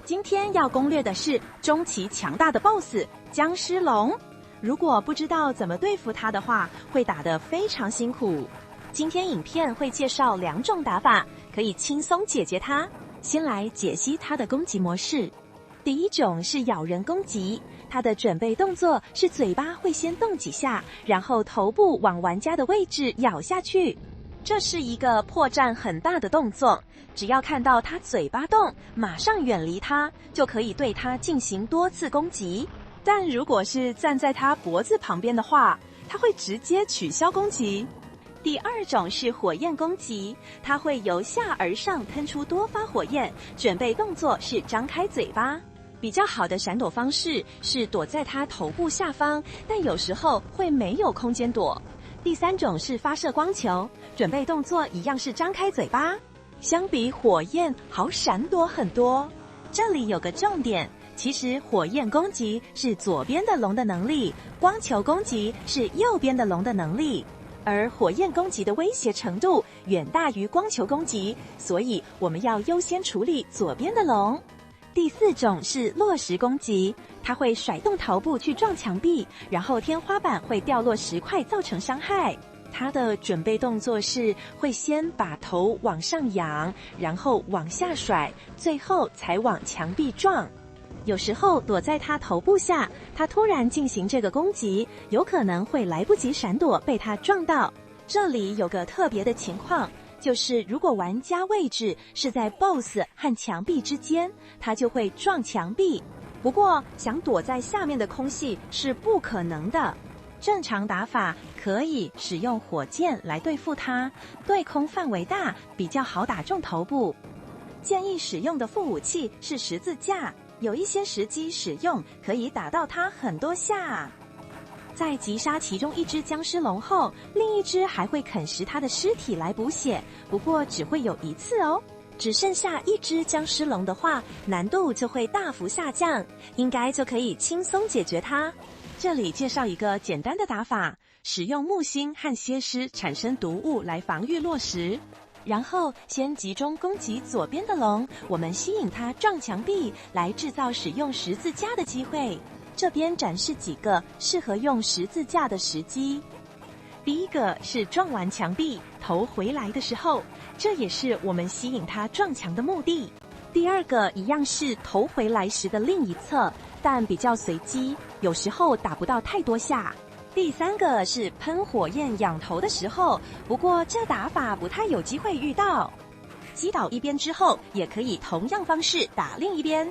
今天要攻略的是中期強大的 BOSS 僵屍龍。如果不知道怎麼對付它的話，會打得非常辛苦。今天影片會介紹2種打法，可以輕鬆解決它。先來解析它的攻擊模式。第一種是咬人攻擊，它的準備動作是嘴巴會先動幾下，然後頭部往玩家的位置咬下去。這是一個破綻很大的動作，只要看到他嘴巴動，馬上遠離他，就可以對他進行多次攻擊。但如果是站在他脖子旁邊的話，他會直接取消攻擊。第二種是火焰攻擊，它會由下而上噴出多發火焰，準備動作是張開嘴巴。比較好的閃躲方式是躲在他頭部下方，但有時候會沒有空間躲。第三種是發射光球，準備動作一樣是張開嘴巴，相比火焰好閃躲很多。這裡有個重點，其實火焰攻擊是左邊的龍的能力，光球攻擊是右邊的龍的能力，而火焰攻擊的威脅程度遠大於光球攻擊，所以我們要優先處理左邊的龍。第4種是落石攻擊，它會甩動頭部去撞牆壁，然後天花板會掉落石塊造成傷害。它的準備動作是會先把頭往上仰，然後往下甩，最後才往牆壁撞。有時候躲在它頭部下，它突然進行這個攻擊，有可能會來不及閃躲，被它撞到。這裡有個特別的情況，就是如果玩家位置是在 BOSS 和牆壁之間，它就會撞牆壁。不過想躲在下面的空隙是不可能的。正常打法可以使用火箭來對付它，對空範圍大，比較好打中頭部。建議使用的副武器是十字架，有一些時機使用可以打到它很多下。在擊殺其中一隻僵屍龍後，另一隻還會啃食它的屍體來補血，不過只會有一次哦。只剩下一隻僵屍龍的話，難度就會大幅下降，應該就可以輕鬆解決它。這裡介紹一個簡單的打法，使用木星和蠍屍產生毒物來防禦落石，然後先集中攻擊左邊的龍，我們吸引它撞牆壁，來制造使用十字架的機會。這邊展示幾個適合用十字架的時機。第一個是撞完牆壁頭回來的時候，這也是我們吸引它撞牆的目的。第二個一樣是頭回來時的另一側，但比較隨機，有時候打不到太多下。第三個是噴火焰仰頭的時候，不過這打法不太有機會遇到。擊倒一邊之後，也可以同樣方式打另一邊。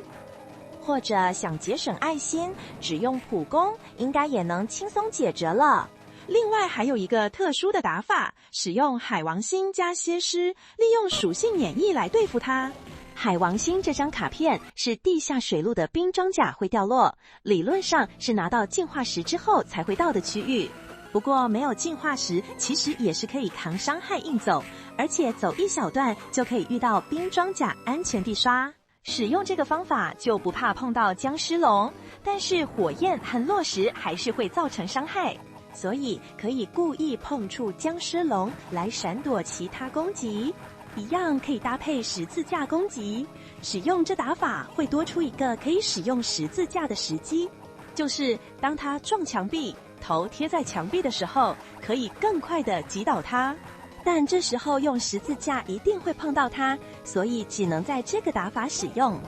或者想節省愛心，只用普攻應該也能輕鬆解決了。另外還有一個特殊的打法，使用海王星加蠍屍，利用屬性免疫來對付它。海王星這張卡片是地下水路的冰裝甲會掉落，理論上是拿到進化石之後才會到的區域。不過沒有進化石，其實也是可以扛傷害硬走，而且走一小段就可以遇到冰裝甲安全地刷。使用這個方法就不怕碰到僵屍龍，但是火焰和落石還是會造成傷害，所以可以故意碰觸僵屍龍來閃躲其他攻擊。一樣可以搭配十字架攻擊，使用這打法會多出一個可以使用十字架的時機，就是當它撞牆壁，頭貼在牆壁的時候，可以更快地擊倒它。但這時候用十字架一定會碰到它，所以只能在這個打法使用。